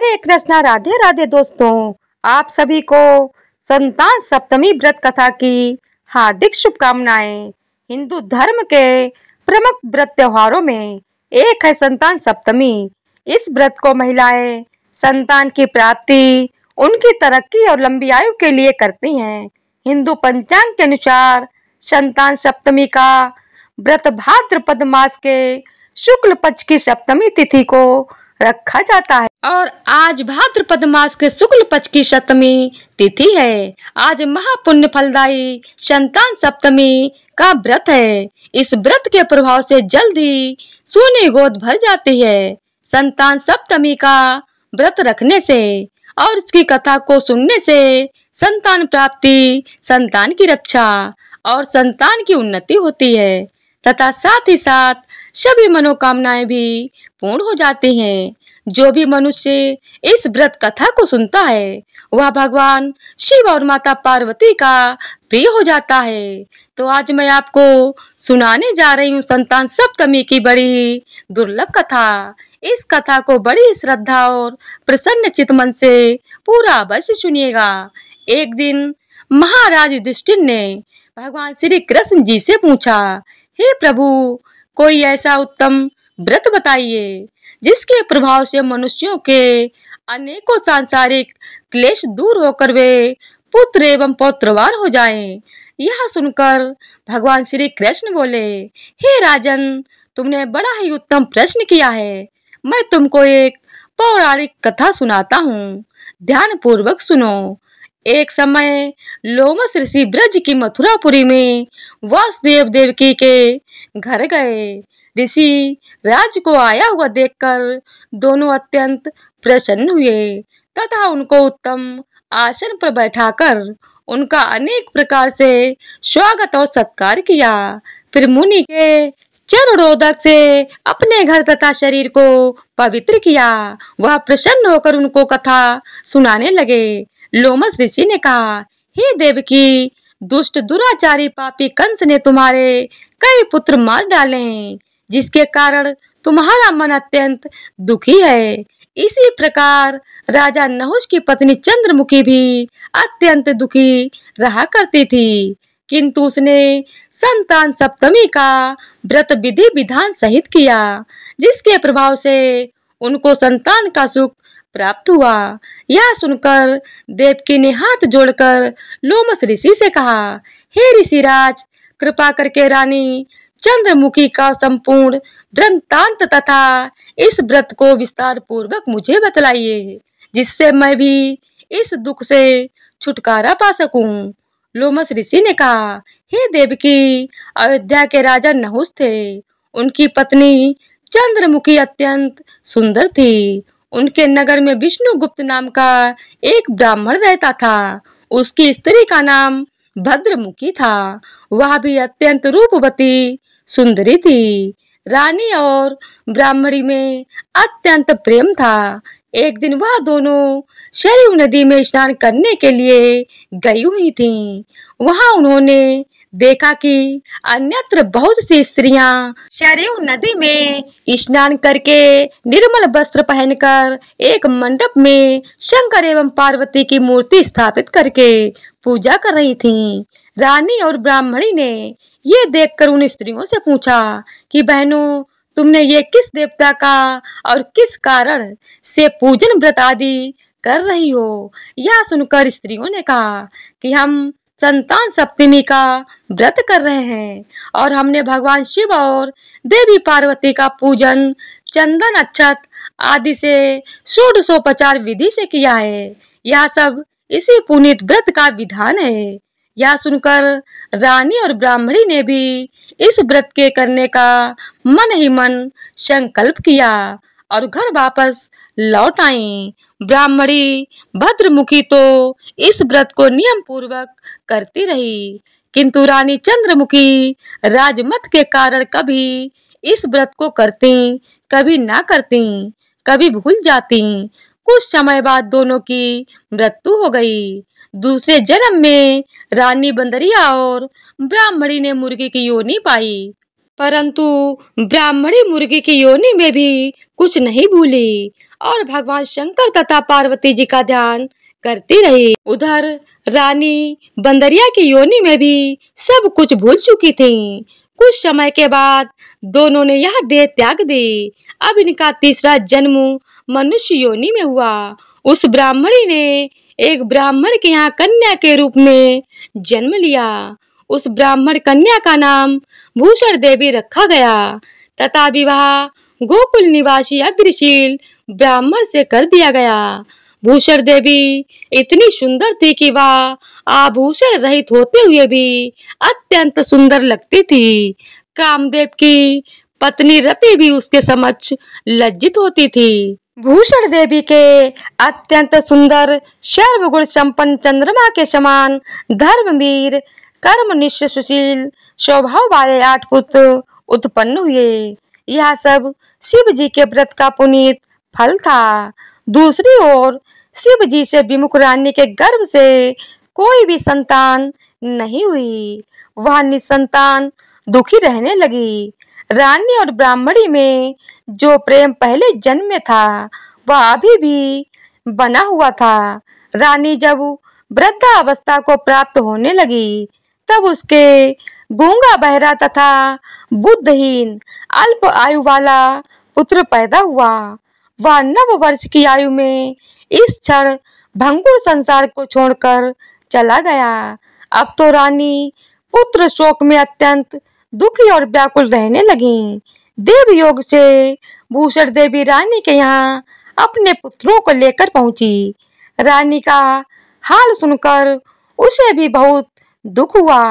हरे कृष्णा, राधे राधे दोस्तों। आप सभी को संतान सप्तमी व्रत कथा की हार्दिक शुभकामनाएं। हिंदू धर्म के प्रमुख व्रत त्योहारों में एक है संतान सप्तमी। इस व्रत को महिलाएं संतान की प्राप्ति, उनकी तरक्की और लंबी आयु के लिए करती हैं। हिंदू पंचांग के अनुसार संतान सप्तमी का व्रत भाद्रपद मास के शुक्ल पक्ष की सप्तमी तिथि को रखा जाता है और आज भाद्रपद मास के शुक्ल पक्ष की सप्तमी तिथि है। आज महापुण्य फलदायी संतान सप्तमी का व्रत है। इस व्रत के प्रभाव से जल्द ही सोने गोद भर जाती है। संतान सप्तमी का व्रत रखने से और इसकी कथा को सुनने से संतान प्राप्ति, संतान की रक्षा और संतान की उन्नति होती है तथा साथ ही साथ सभी मनोकामनाएं भी पूर्ण हो जाती हैं। जो भी मनुष्य इस व्रत कथा को सुनता है वह भगवान शिव और माता पार्वती का प्रिय हो जाता है। तो आज मैं आपको सुनाने जा रही हूँ संतान सप्तमी की बड़ी दुर्लभ कथा। इस कथा को बड़ी श्रद्धा और प्रसन्न चित्त मन से पूरा अवश्य सुनिएगा। एक दिन महाराज युधिष्ठिर ने भगवान श्री कृष्ण जी से पूछा, हे प्रभु, कोई ऐसा उत्तम व्रत बताइए जिसके प्रभाव से मनुष्यों के अनेकों सांसारिक क्लेश दूर होकर वे पुत्र एवं पौत्रवान हो जाएं। यह सुनकर भगवान श्री कृष्ण बोले, हे राजन, तुमने बड़ा ही उत्तम प्रश्न किया है। मैं तुमको एक पौराणिक कथा सुनाता हूँ, ध्यान पूर्वक सुनो। एक समय लोमस ऋषि ब्रज की मथुरापुरी में वासुदेव देवकी के घर गए। ऋषि राज को आया हुआ देखकर दोनों अत्यंत प्रसन्न हुए तथा उनको उत्तम आसन पर बैठाकर उनका अनेक प्रकार से स्वागत और सत्कार किया। फिर मुनि के चरणोदक से अपने घर तथा शरीर को पवित्र किया। वह प्रसन्न होकर उनको कथा सुनाने लगे। लोमस ऋषि ने कहा, हे देवकी, दुष्ट दुराचारी पापी कंस ने तुम्हारे कई पुत्र मार डाले हैं, जिसके कारण तुम्हारा मन अत्यंत दुखी है। इसी प्रकार राजा नहुष की पत्नी चंद्रमुखी भी अत्यंत दुखी रहा करती थी, किंतु उसने संतान सप्तमी का व्रत विधि विधान सहित किया, जिसके प्रभाव से उनको संतान का सुख प्राप्त हुआ। यह सुनकर देवकी ने हाथ जोड़कर लोमस ऋषि से कहा, हे ऋषिराज, कृपा करके रानी चंद्रमुखी का संपूर्ण वृत्तांत तथा इस व्रत को विस्तार पूर्वक मुझे बतलाइए, जिससे मैं भी इस दुख से छुटकारा पा सकूं। लोमस ऋषि ने कहा, हे देवकी, अयोध्या के राजा नहुष थे। उनकी पत्नी चंद्रमुखी अत्यंत सुंदर थी। उनके नगर में विष्णुगुप्त नाम का एक ब्राह्मण रहता था। उसकी स्त्री का नाम भद्रमुखी था। वह भी अत्यंत रूपवती सुंदरी थी। रानी और ब्राह्मणी में अत्यंत प्रेम था। एक दिन वह दोनों सरयू नदी में स्नान करने के लिए गई हुई थीं। वहां उन्होंने देखा कि अन्यत्र बहुत सी स्त्रियां सरयू नदी में स्नान करके निर्मल वस्त्र पहनकर एक मंडप में शंकर एवं पार्वती की मूर्ति स्थापित करके पूजा कर रही थीं। रानी और ब्राह्मणी ने ये देखकर उन स्त्रियों से पूछा कि बहनों, तुमने ये किस देवता का और किस कारण से पूजन व्रत आदि कर रही हो? यह सुनकर स्त्रियों ने कहा कि हम संतान सप्तमी का व्रत कर रहे हैं और हमने भगवान शिव और देवी पार्वती का पूजन चंदन अक्षत आदि से षोडशोपचार विधि से किया है। यह सब इसी पुनीत व्रत का विधान है। यह सुनकर रानी और ब्राह्मणी ने भी इस व्रत के करने का मन ही मन संकल्प किया और घर वापस लौट आई। ब्राह्मणी भद्रमुखी तो इस व्रत को नियम पूर्वक करती रही, किंतु रानी चंद्रमुखी राजमत के कारण कभी इस व्रत को करती, कभी ना करती, कभी भूल जाती। कुछ समय बाद दोनों की मृत्यु हो गई। दूसरे जन्म में रानी बंदरिया और ब्राह्मणी ने मुर्गी की योनि पाई, परंतु ब्राह्मणी मुर्गी की योनि में भी कुछ नहीं भूली और भगवान शंकर तथा पार्वती जी का ध्यान करती रही। उधर रानी बंदरिया की योनि में भी सब कुछ भूल चुकी थी। कुछ समय के बाद दोनों ने यह देह त्याग दी। अब इनका तीसरा जन्म मनुष्य योनि में हुआ। उस ब्राह्मणी ने एक ब्राह्मण के यहाँ कन्या के रूप में जन्म लिया। उस ब्राह्मण कन्या का नाम भूषण देवी रखा गया तथा विवाह गोकुल निवासी अग्रशील ब्राह्मण से कर दिया गया। भूषण देवी इतनी सुंदर थी कि वह आभूषण रहित होते हुए भी अत्यंत सुंदर लगती थी। कामदेव की पत्नी रति भी उसके समक्ष लज्जित होती थी। भूषण देवी के अत्यंत सुंदर सर्वगुण संपन्न चंद्रमा के समान धर्मवीर कर्मनिष्ठ सुशील स्वभाव वाले 8 पुत्र उत्पन्न हुए। यह सब शिव जी के व्रत का पुनीत फल था। दूसरी ओर शिव जी से विमुख रानी के गर्भ से कोई भी संतान नहीं हुई। वह निसंतान दुखी रहने लगी। रानी और ब्राह्मणी में जो प्रेम पहले जन्म में था वह अभी भी बना हुआ था। रानी जब वृद्धावस्था को प्राप्त होने लगी तब उसके गूंगा बहरा तथा बुद्धहीन अल्प आयु वाला पुत्र पैदा हुआ। वह 9 वर्ष की आयु में इस क्षण भंगुर संसार को छोड़कर चला गया। अब तो रानी पुत्र शोक में अत्यंत दुखी और व्याकुल रहने लगी। देवयोग से भूषण देवी रानी के यहाँ अपने पुत्रों को लेकर पहुंची। रानी का हाल सुनकर उसे भी बहुत दुख हुआ,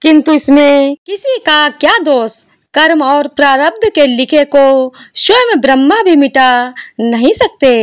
किंतु इसमें किसी का क्या दोष। कर्म और प्रारब्ध के लिखे को स्वयं ब्रह्मा भी मिटा नहीं सकते।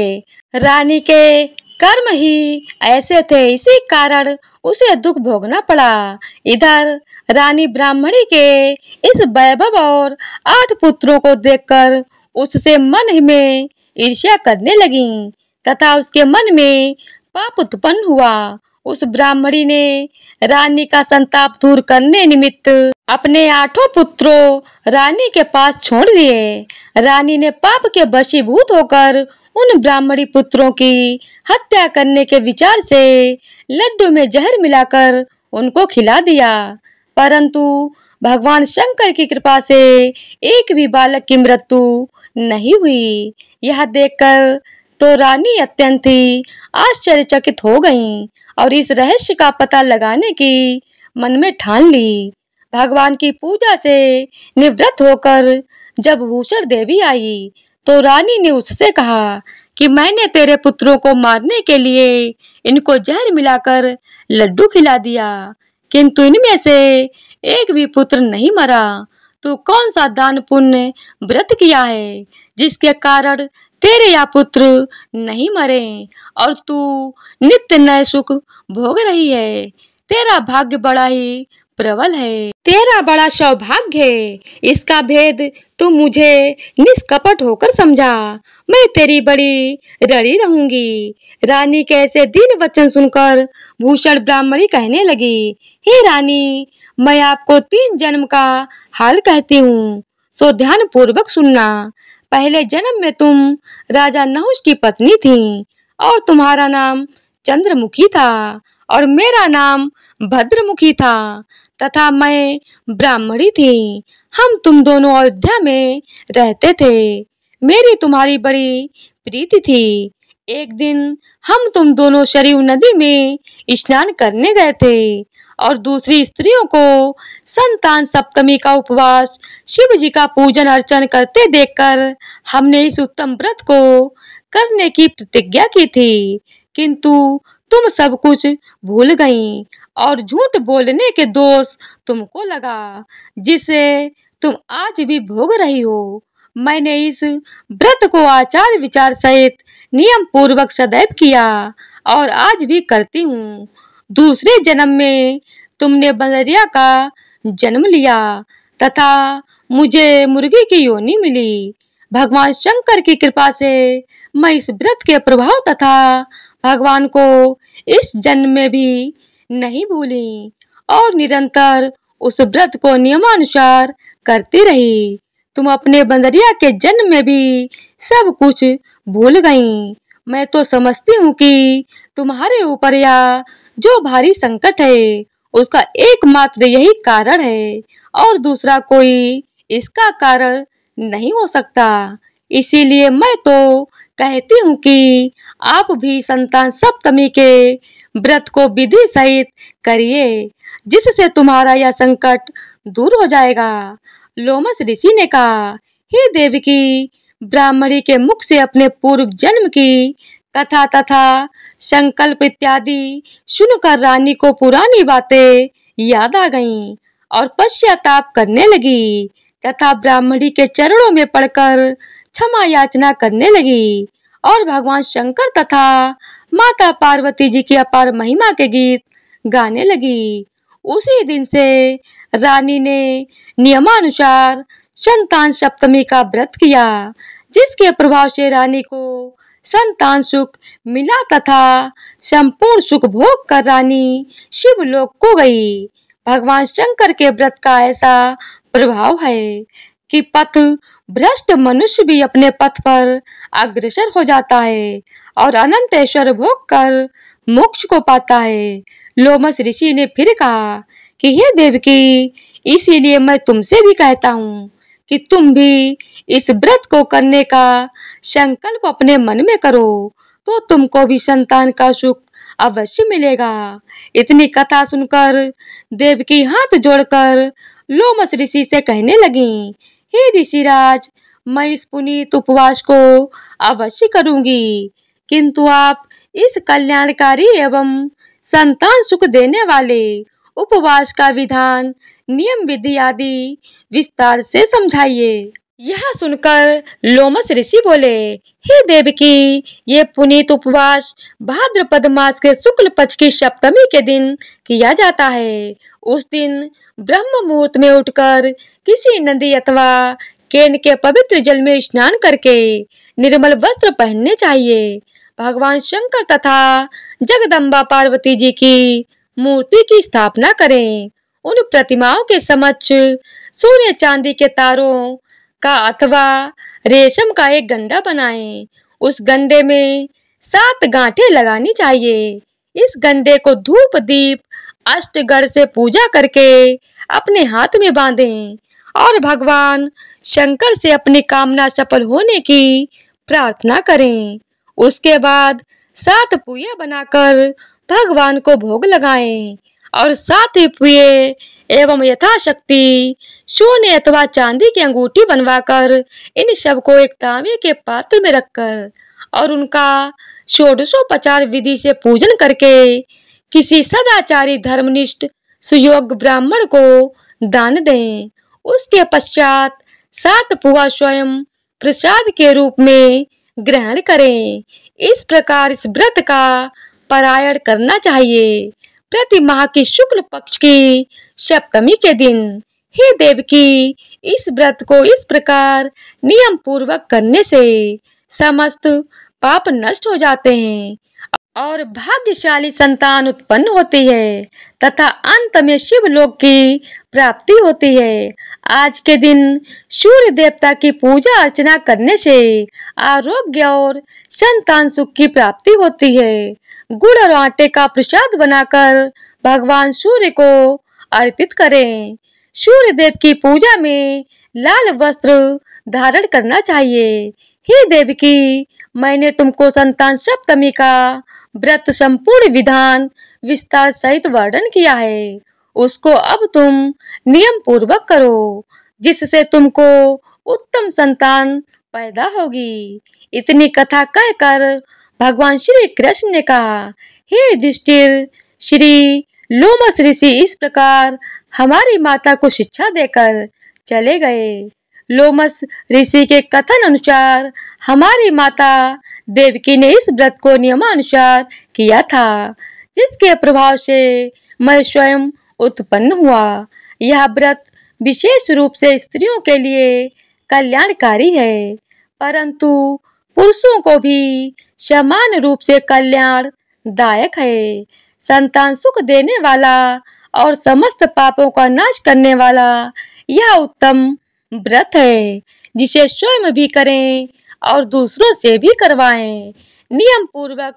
रानी के कर्म ही ऐसे थे, इसी कारण उसे दुख भोगना पड़ा। इधर रानी ब्राह्मणी के इस वैभव और 8 पुत्रों को देखकर उससे मन ही में ईर्ष्या करने लगी तथा उसके मन में पाप उत्पन्न हुआ। उस ब्राह्मणी ने रानी का संताप दूर करने निमित्त अपने 8 पुत्रों रानी के पास छोड़ दिए। रानी ने पाप के वशीभूत होकर उन ब्राह्मणी पुत्रों की हत्या करने के विचार से लड्डू में जहर मिलाकर उनको खिला दिया, परंतु भगवान शंकर की कृपा से एक भी बालक की मृत्यु नहीं हुई। यह देखकर तो रानी अत्यंत ही आश्चर्यचकित हो गईं और इस रहस्य का पता लगाने की मन में ठान ली। भगवान की पूजा से निवृत्त होकर जब भूषण देवी आई तो रानी ने उससे कहा कि मैंने तेरे पुत्रों को मारने के लिए इनको जहर मिलाकर लड्डू खिला दिया, किंतु इनमें से एक भी पुत्र नहीं मरा। तू कौन सा दान पुण्य व्रत किया है जिसके कारण तेरे या पुत्र नहीं मरे और तू नित्य नए सुख भोग रही है। तेरा भाग्य बड़ा ही प्रबल है, तेरा बड़ा सौभाग्य है। इसका भेद तू मुझे निष्कपट होकर समझा। मैं तेरी बड़ी ऋणी रहूंगी। रानी के ऐसे दीन वचन सुनकर भूषण ब्राह्मणी कहने लगी, हे रानी, मैं आपको 3 जन्म का हाल कहती हूँ, सो ध्यान पूर्वक सुनना। पहले जन्म में तुम राजा नहुष की पत्नी थी और तुम्हारा नाम चंद्रमुखी था और मेरा नाम भद्रमुखी था तथा मैं ब्राह्मणी थी। हम तुम दोनों अयोध्या में रहते थे। मेरी तुम्हारी बड़ी प्रीति थी। एक दिन हम तुम दोनों सरयू नदी में स्नान करने गए थे और दूसरी स्त्रियों को संतान सप्तमी का उपवास शिव जी का पूजन अर्चन करते देखकर हमने इस उत्तम व्रत को करने की प्रतिज्ञा की थी, किंतु तुम सब कुछ भूल गईं और झूठ बोलने के दोष तुमको लगा, जिसे तुम आज भी भोग रही हो। मैंने इस व्रत को आचार विचार सहित नियम पूर्वक सदैव किया और आज भी करती हूँ। दूसरे जन्म में तुमने बंदरिया का जन्म लिया तथा मुझे मुर्गी की योनि मिली। भगवान शंकर की कृपा से मैं इस व्रत के प्रभाव तथा भगवान को इस जन्म में भी नहीं भूली और निरंतर उस व्रत को नियमानुसार करती रही। तुम अपने बंदरिया के जन्म में भी सब कुछ भूल गईं। मैं तो समझती हूँ कि तुम्हारे ऊपर यह जो भारी संकट है उसका एकमात्र यही कारण है और दूसरा कोई इसका कारण नहीं हो सकता। इसीलिए मैं तो कहती हूँ कि आप भी संतान सप्तमी के व्रत को विधि सहित करिए, जिससे तुम्हारा यह संकट दूर हो जाएगा। लोमस ऋषि ने कहा, हे देवकी, ब्राह्मणी के मुख से अपने पूर्व जन्म की कथा तथा संकल्प इत्यादि सुनकर रानी को पुरानी बातें याद आ गईं और पश्चाताप करने लगी तथा ब्राह्मणी के चरणों में पड़कर क्षमा याचना करने लगी और भगवान शंकर तथा माता पार्वती जी की अपार महिमा के गीत गाने लगी। उसी दिन से रानी ने नियमानुसार संतान सप्तमी का व्रत किया, जिसके प्रभाव से रानी को संतान सुख मिला तथा संपूर्ण सुख भोग कर रानी शिवलोक को गई। भगवान शंकर के व्रत का ऐसा प्रभाव है कि पथ भ्रष्ट मनुष्य भी अपने पथ पर अग्रसर हो जाता है और अनंत ऐश्वर्य भोग कर मोक्ष को पाता है। लोमस ऋषि ने फिर कहा कि हे देवकी, इसीलिए मैं तुमसे भी कहता हूँ कि तुम भी इस व्रत को करने का संकल्प अपने मन में करो, तो तुमको भी संतान का सुख अवश्य मिलेगा। इतनी कथा सुनकर देवकी हाथ जोड़कर लोमस ऋषि से कहने लगी, हे ऋषिराज, मैं इस पुनीत उपवास को अवश्य करूंगी, किंतु आप इस कल्याणकारी एवं संतान सुख देने वाले उपवास का विधान, नियम विधि आदि विस्तार से समझाइए। यह सुनकर लोमस ऋषि बोले, हे देवकी, ये पुनीत उपवास भाद्रपद मास के शुक्ल पक्ष की सप्तमी के दिन किया जाता है। उस दिन ब्रह्म मुहूर्त में उठकर किसी नदी अथवा केन के पवित्र जल में स्नान करके निर्मल वस्त्र पहनने चाहिए। भगवान शंकर तथा जगदम्बा पार्वती जी की मूर्ति की स्थापना करें। उन प्रतिमाओं के समक्ष सोने चांदी के तारों का अथवा रेशम का एक गंडा बनाएं। उस गंडे में 7 गांठें लगानी चाहिए। इस गंडे को धूप दीप अष्टगढ़ से पूजा करके अपने हाथ में बांधें और भगवान शंकर से अपनी कामना सफल होने की प्रार्थना करें। उसके बाद 7 पुए बनाकर भगवान को भोग लगाएं और 7 पुए एवं यथाशक्ति सोने अथवा चांदी की अंगूठी बनवाकर इन सब को एक तांबे के पात्र में रखकर और उनका षोडशोपचार विधि से पूजन करके किसी सदाचारी धर्मनिष्ठ सुयोग्य ब्राह्मण को दान दें। उसके पश्चात 7 पुआ स्वयं प्रसाद के रूप में ग्रहण करें। इस प्रकार इस व्रत का पारायण करना चाहिए प्रति माह की शुक्ल पक्ष की सप्तमी के दिन। हे देवकी, इस व्रत को इस प्रकार नियम पूर्वक करने से समस्त पाप नष्ट हो जाते हैं और भाग्यशाली संतान उत्पन्न होती है तथा अंत में शिवलोक की प्राप्ति होती है। आज के दिन सूर्य देवता की पूजा अर्चना करने से आरोग्य और संतान सुख की प्राप्ति होती है। गुड़ और आटे का प्रसाद बनाकर भगवान सूर्य को अर्पित करें। सूर्य देव की पूजा में लाल वस्त्र धारण करना चाहिए। हे देवकी, मैंने तुमको संतान सप्तमी का व्रत संपूर्ण विधान विस्तार सहित वर्णन किया है। उसको अब तुम नियम पूर्वक करो, जिससे तुमको उत्तम संतान पैदा होगी। इतनी कथा कहकर भगवान श्री कृष्ण ने कहा, हे युधिष्ठिर, श्री लोमस ऋषि इस प्रकार हमारी माता को शिक्षा देकर चले गए। लोमस ऋषि के कथन अनुसार हमारी माता देवकी ने इस व्रत को नियमानुसार किया था, जिसके प्रभाव से मैं स्वयं उत्पन्न हुआ। यह व्रत विशेष रूप से स्त्रियों के लिए कल्याणकारी है, परंतु पुरुषों को भी समान रूप से कल्याणदायक है। संतान सुख देने वाला और समस्त पापों का नाश करने वाला यह उत्तम व्रत है, जिसे स्वयं भी करें और दूसरों से भी करवाएं। नियम पूर्वक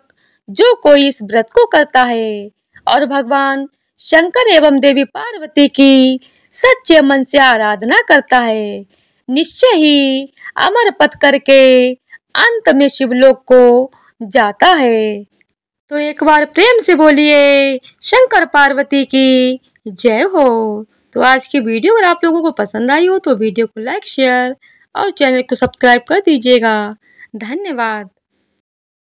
जो कोई इस व्रत को करता है और भगवान शंकर एवं देवी पार्वती की सच्चे मन से आराधना करता है, निश्चय ही अमर पथ करके अंत में शिवलोक को जाता है। तो एक बार प्रेम से बोलिए शंकर पार्वती की जय हो। तो आज की वीडियो अगर आप लोगों को पसंद आई हो तो वीडियो को लाइक शेयर और चैनल को सब्सक्राइब कर दीजिएगा। धन्यवाद।